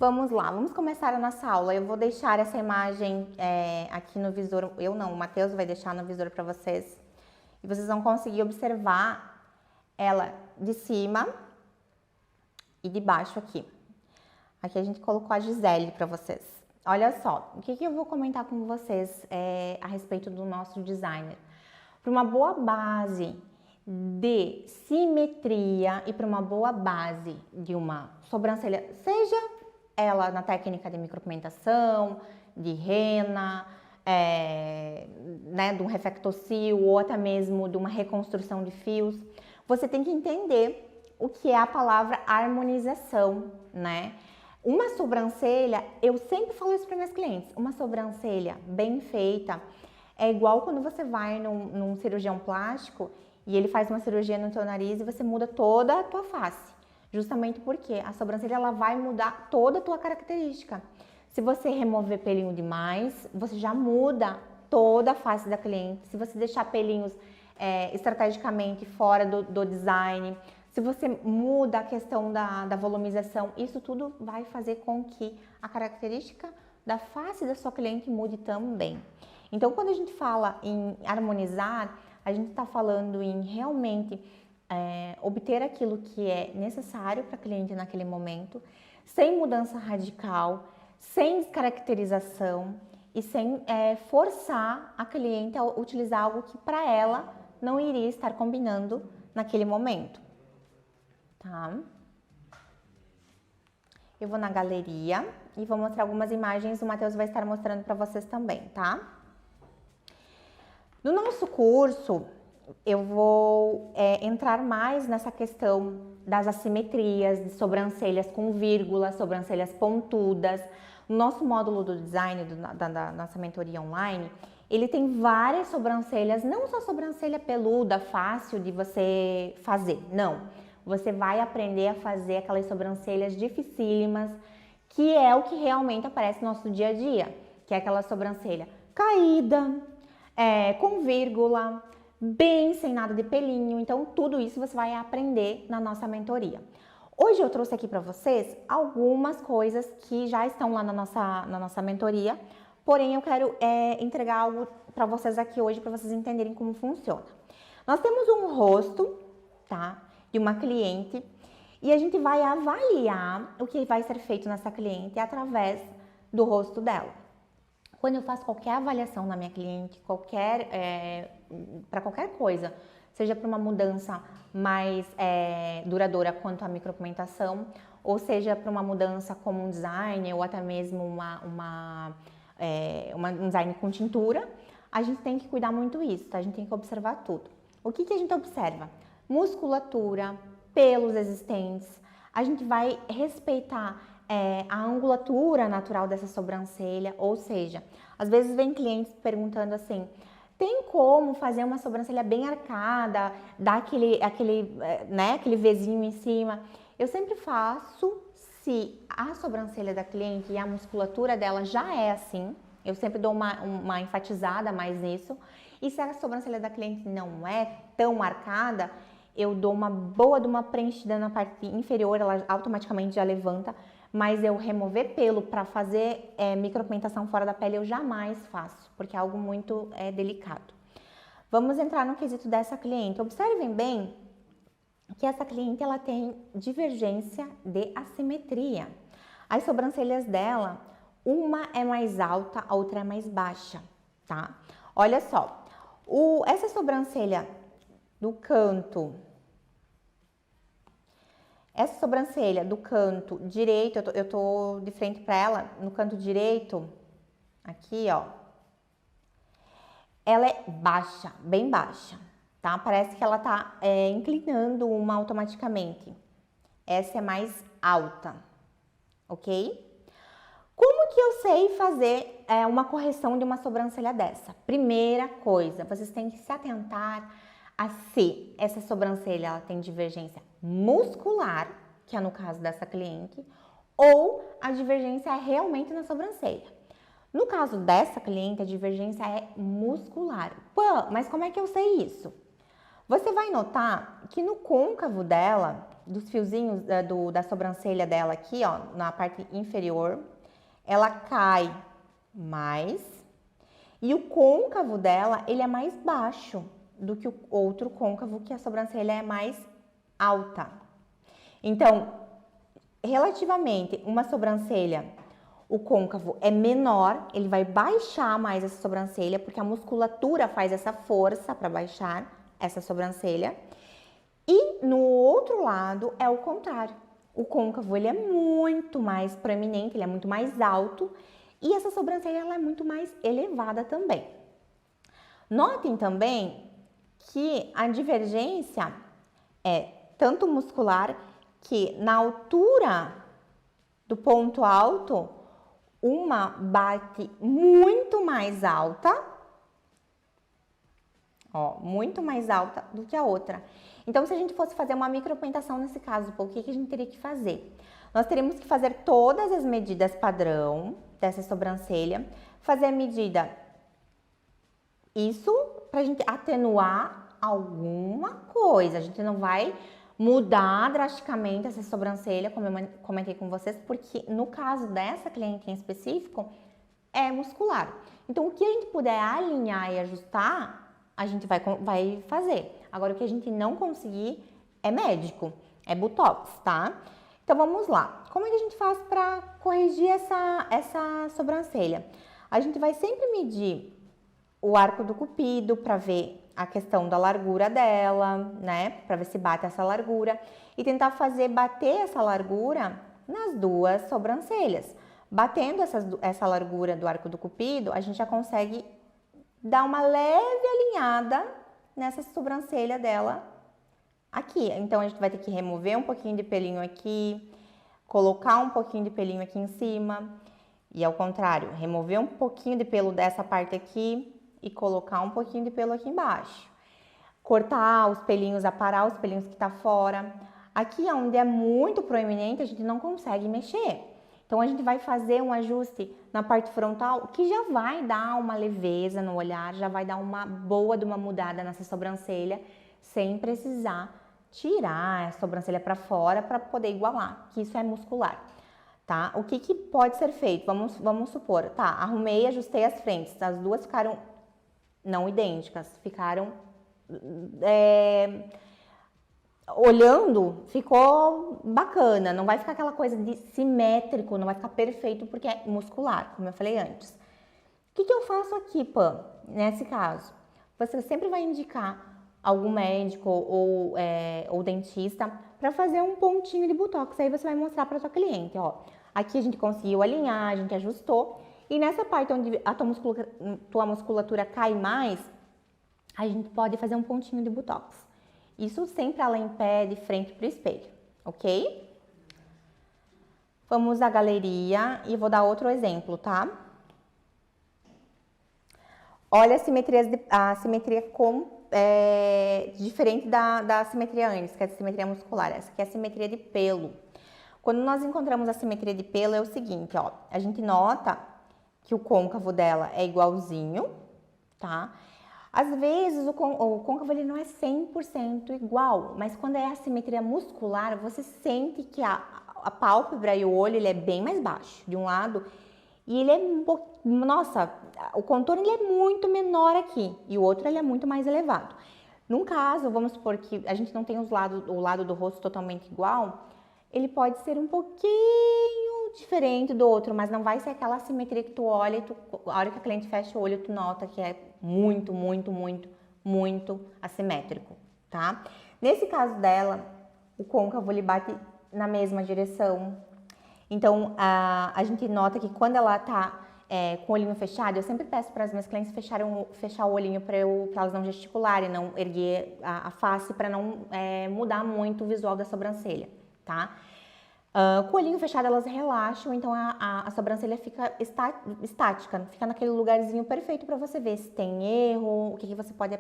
Vamos lá, vamos começar a nossa aula. Eu vou deixar essa imagem aqui no visor, eu não, o Matheus vai deixar no visor para vocês. E vocês vão conseguir observar ela de cima e de baixo aqui. Aqui a gente colocou a Gisele para vocês. Olha só, o que eu vou comentar com vocês a respeito do nosso designer. Para uma boa base de simetria e para uma boa base de uma sobrancelha, seja ela na técnica de micropigmentação, de rena, né, de um reflectocil ou até mesmo de uma reconstrução de fios, você tem que entender o que é a palavra harmonização, né? Uma sobrancelha, eu sempre falo isso para minhas clientes, uma sobrancelha bem feita é igual quando você vai num cirurgião plástico e ele faz uma cirurgia no teu nariz e você muda toda a tua face. Justamente porque a sobrancelha ela vai mudar toda a tua característica. Se você remover pelinho demais, você já muda toda a face da cliente. Se você deixar pelinhos estrategicamente fora do design, se você muda a questão da volumização, isso tudo vai fazer com que a característica da face da sua cliente mude também. Então, quando a gente fala em harmonizar, a gente está falando em realmente obter aquilo que é necessário para a cliente naquele momento, sem mudança radical, sem descaracterização e sem forçar a cliente a utilizar algo que para ela não iria estar combinando naquele momento. Tá? Eu vou na galeria e vou mostrar algumas imagens, o Matheus vai estar mostrando para vocês também, tá? No nosso curso, eu vou entrar mais nessa questão das assimetrias, de sobrancelhas com vírgula, sobrancelhas pontudas. O nosso módulo do design, da nossa mentoria online, ele tem várias sobrancelhas, não só sobrancelha peluda, fácil de você fazer, não. Você vai aprender a fazer aquelas sobrancelhas dificílimas, que é o que realmente aparece no nosso dia a dia, que é aquela sobrancelha caída, com vírgula, bem sem nada de pelinho. Então, tudo isso você vai aprender na nossa mentoria. Hoje eu trouxe aqui para vocês algumas coisas que já estão lá na nossa mentoria, porém eu quero entregar algo para vocês aqui hoje, para vocês entenderem como funciona. Nós temos um rosto, tá? De uma cliente e a gente vai avaliar o que vai ser feito nessa cliente através do rosto dela. Quando eu faço qualquer avaliação na minha cliente, para qualquer coisa, seja para uma mudança mais duradoura quanto à micropigmentação, ou seja para uma mudança como um design ou até mesmo um design com tintura, a gente tem que cuidar muito isso, tá? A gente tem que observar tudo. O que a gente observa? Musculatura, pelos existentes, a gente vai respeitar a angulatura natural dessa sobrancelha, ou seja, às vezes vem clientes perguntando assim, tem como fazer uma sobrancelha bem arcada, dar aquele Vzinho em cima? Eu sempre faço se a sobrancelha da cliente e a musculatura dela já é assim, eu sempre dou uma enfatizada mais nisso, e se a sobrancelha da cliente não é tão marcada, eu dou uma boa de uma preenchida na parte inferior, ela automaticamente já levanta, mas eu remover pelo para fazer micropigmentação fora da pele eu jamais faço, porque é algo muito delicado. Vamos entrar no quesito dessa cliente. Observem bem que essa cliente ela tem divergência de assimetria. As sobrancelhas dela, uma é mais alta, a outra é mais baixa, tá? Olha só, essa sobrancelha do canto, essa sobrancelha do canto direito, eu tô de frente para ela, no canto direito, aqui ó, ela é baixa, bem baixa, tá? Parece que ela tá inclinando uma automaticamente. Essa é mais alta, ok? Como que eu sei fazer uma correção de uma sobrancelha dessa? Primeira coisa, vocês têm que se atentar a se essa sobrancelha ela tem divergência muscular, que é no caso dessa cliente, ou a divergência é realmente na sobrancelha. No caso dessa cliente, a divergência é muscular. Pô, mas como é que eu sei isso? Você vai notar que no côncavo dela, dos fiozinhos da sobrancelha dela aqui, ó, na parte inferior, ela cai mais. E o côncavo dela, ele é mais baixo do que o outro côncavo, que a sobrancelha é mais alta. Então, relativamente, uma sobrancelha, o côncavo é menor, ele vai baixar mais essa sobrancelha, porque a musculatura faz essa força para baixar essa sobrancelha. E no outro lado é o contrário. O côncavo, ele é muito mais proeminente, ele é muito mais alto, e essa sobrancelha ela é muito mais elevada também. Notem também que a divergência é tanto muscular, que na altura do ponto alto, uma bate muito mais alta, ó, muito mais alta do que a outra. Então, se a gente fosse fazer uma micropigmentação nesse caso, o que a gente teria que fazer? Nós teríamos que fazer todas as medidas padrão dessa sobrancelha, fazer a medida, isso pra gente atenuar alguma coisa. A gente não vai mudar drasticamente essa sobrancelha, como eu comentei com vocês, porque no caso dessa cliente em específico, é muscular. Então, o que a gente puder alinhar e ajustar, a gente vai fazer. Agora, o que a gente não conseguir é médico, é botox, tá? Então, vamos lá. Como é que a gente faz para corrigir essa sobrancelha? A gente vai sempre medir o arco do cupido para ver a questão da largura dela, né? Para ver se bate essa largura e tentar bater essa largura nas duas sobrancelhas. Batendo essa largura do arco do cupido, a gente já consegue dar uma leve alinhada nessa sobrancelha dela aqui. Então, a gente vai ter que remover um pouquinho de pelinho aqui, colocar um pouquinho de pelinho aqui em cima e ao contrário, remover um pouquinho de pelo dessa parte aqui e colocar um pouquinho de pelo aqui embaixo. Cortar os pelinhos, aparar os pelinhos que tá fora. Aqui onde é muito proeminente, a gente não consegue mexer. Então, a gente vai fazer um ajuste na parte frontal que já vai dar uma leveza no olhar, já vai dar uma boa de uma mudada nessa sobrancelha, sem precisar tirar a sobrancelha para fora para poder igualar, que isso é muscular, tá? O que pode ser feito? Vamos supor, tá, arrumei, ajustei as frentes, as duas ficaram não idênticas, ficaram olhando, ficou bacana, não vai ficar aquela coisa de simétrico, não vai ficar perfeito porque é muscular, como eu falei antes. O que eu faço aqui, Pam, nesse caso? Você sempre vai indicar algum médico ou dentista para fazer um pontinho de botox, aí você vai mostrar para sua cliente, ó. Aqui a gente conseguiu alinhar, a gente ajustou, e nessa parte onde a tua musculatura cai mais, a gente pode fazer um pontinho de botox. Isso sempre ela em pé, de frente para o espelho, ok? Vamos à galeria e vou dar outro exemplo, tá? Olha a simetria diferente da simetria antes, que é a simetria muscular. Essa aqui é a simetria de pelo. Quando nós encontramos a simetria de pelo, é o seguinte, ó. A gente nota que o côncavo dela é igualzinho, tá? Às vezes o côncavo ele não é 100% igual, mas quando é a simetria muscular, você sente que a pálpebra e o olho ele é bem mais baixo de um lado e ele é nossa, o contorno ele é muito menor aqui e o outro ele é muito mais elevado. Num caso, vamos supor que a gente não tem o lado do rosto totalmente igual, ele pode ser um pouquinho diferente do outro, mas não vai ser aquela simetria que tu olha e a hora que a cliente fecha o olho, tu nota que é muito, muito, muito, muito assimétrico, tá? Nesse caso dela, o côncavo ele bate na mesma direção. Então, a gente nota que quando ela tá com o olhinho fechado, eu sempre peço para as minhas clientes fechar o olhinho para elas não gesticularem, não erguer a face para não mudar muito o visual da sobrancelha, tá? Com o olhinho fechado, elas relaxam, então a sobrancelha fica estática, fica naquele lugarzinho perfeito para você ver se tem erro, o que você pode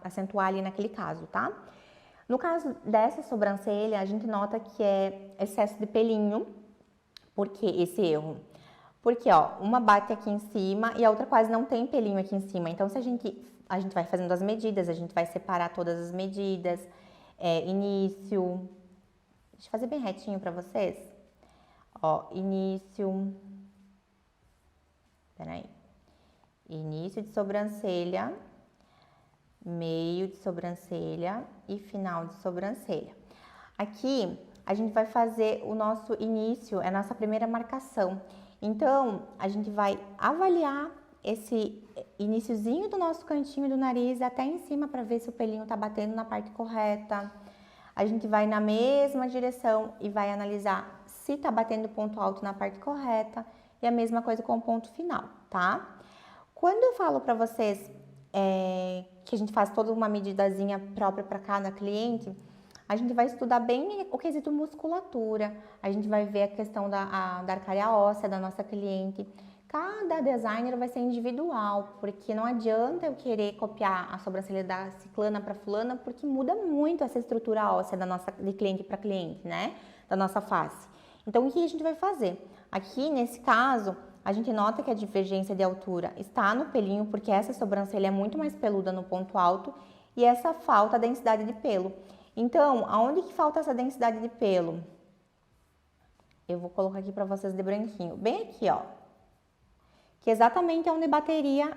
acentuar ali naquele caso, tá? No caso dessa sobrancelha, a gente nota que é excesso de pelinho. Por que esse erro? Porque, ó, uma bate aqui em cima e a outra quase não tem pelinho aqui em cima. Então, se a gente vai fazendo as medidas, a gente vai separar todas as medidas. início. Deixa eu fazer bem retinho pra vocês. Ó, início. Peraí. Início de sobrancelha, meio de sobrancelha e final de sobrancelha. Aqui a gente vai fazer o nosso início, é a nossa primeira marcação. Então, a gente vai avaliar esse iniciozinho do nosso cantinho do nariz até em cima para ver se o pelinho tá batendo na parte correta. A gente vai na mesma direção e vai analisar se tá batendo o ponto alto na parte correta e a mesma coisa com o ponto final, tá? Quando eu falo para vocês que a gente faz toda uma medidazinha própria para cada cliente, a gente vai estudar bem o quesito musculatura, a gente vai ver a questão da arcária óssea da nossa cliente. Cada designer vai ser individual, porque não adianta eu querer copiar a sobrancelha da ciclana para fulana, porque muda muito essa estrutura óssea de cliente para cliente, né? Da nossa face. Então, o que a gente vai fazer? Aqui, nesse caso, a gente nota que a divergência de altura está no pelinho, porque essa sobrancelha é muito mais peluda no ponto alto e essa falta densidade de pelo. Então, aonde que falta essa densidade de pelo? Eu vou colocar aqui para vocês de branquinho. Bem aqui, ó. Que exatamente é onde bateria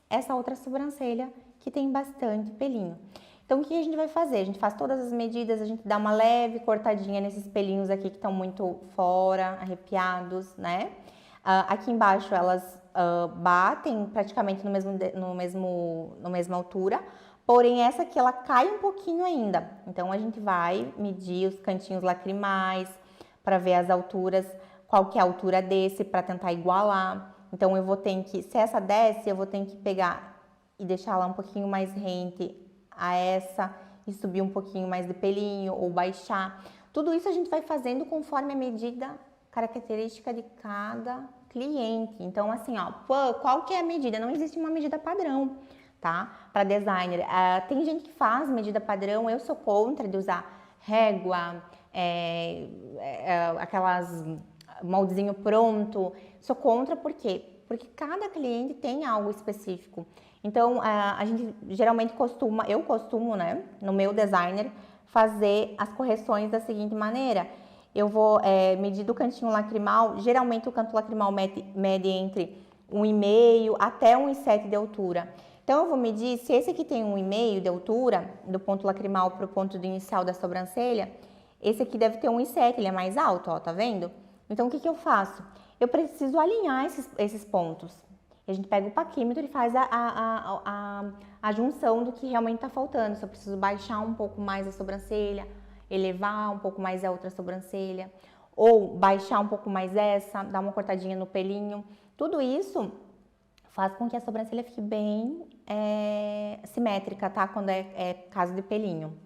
essa outra sobrancelha que tem bastante pelinho. Então, o que a gente vai fazer? A gente faz todas as medidas, a gente dá uma leve cortadinha nesses pelinhos aqui que estão muito fora, arrepiados, né? Aqui embaixo elas batem praticamente na mesma altura, porém essa aqui ela cai um pouquinho ainda. Então a gente vai medir os cantinhos lacrimais para ver as alturas, qual que é a altura desse para tentar igualar. Então eu vou ter que, se essa desce, eu vou ter que pegar e deixar ela um pouquinho mais rente a essa e subir um pouquinho mais de pelinho ou baixar. Tudo isso a gente vai fazendo conforme a medida característica de cada cliente. Então, assim, ó, qual que é a medida? Não existe uma medida padrão, tá? Para designer. Tem gente que faz medida padrão, eu sou contra de usar régua, aquelas moldezinho pronto. Sou contra por quê? Porque cada cliente tem algo específico. Então, a gente geralmente eu costumo, né, no meu designer, fazer as correções da seguinte maneira. Eu vou medir do cantinho lacrimal, geralmente o canto lacrimal mede entre 1,5 até 1,7 de altura. Então, eu vou medir, se esse aqui tem 1,5 de altura, do ponto lacrimal para o ponto inicial da sobrancelha, esse aqui deve ter 1,7, ele é mais alto, ó, tá vendo? Então, o que eu faço? Eu preciso alinhar esses pontos. A gente pega o paquímetro e faz a junção do que realmente está faltando. Se eu preciso baixar um pouco mais a sobrancelha, elevar um pouco mais a outra sobrancelha, ou baixar um pouco mais essa, dar uma cortadinha no pelinho. Tudo isso faz com que a sobrancelha fique bem simétrica, tá? Quando é caso de pelinho.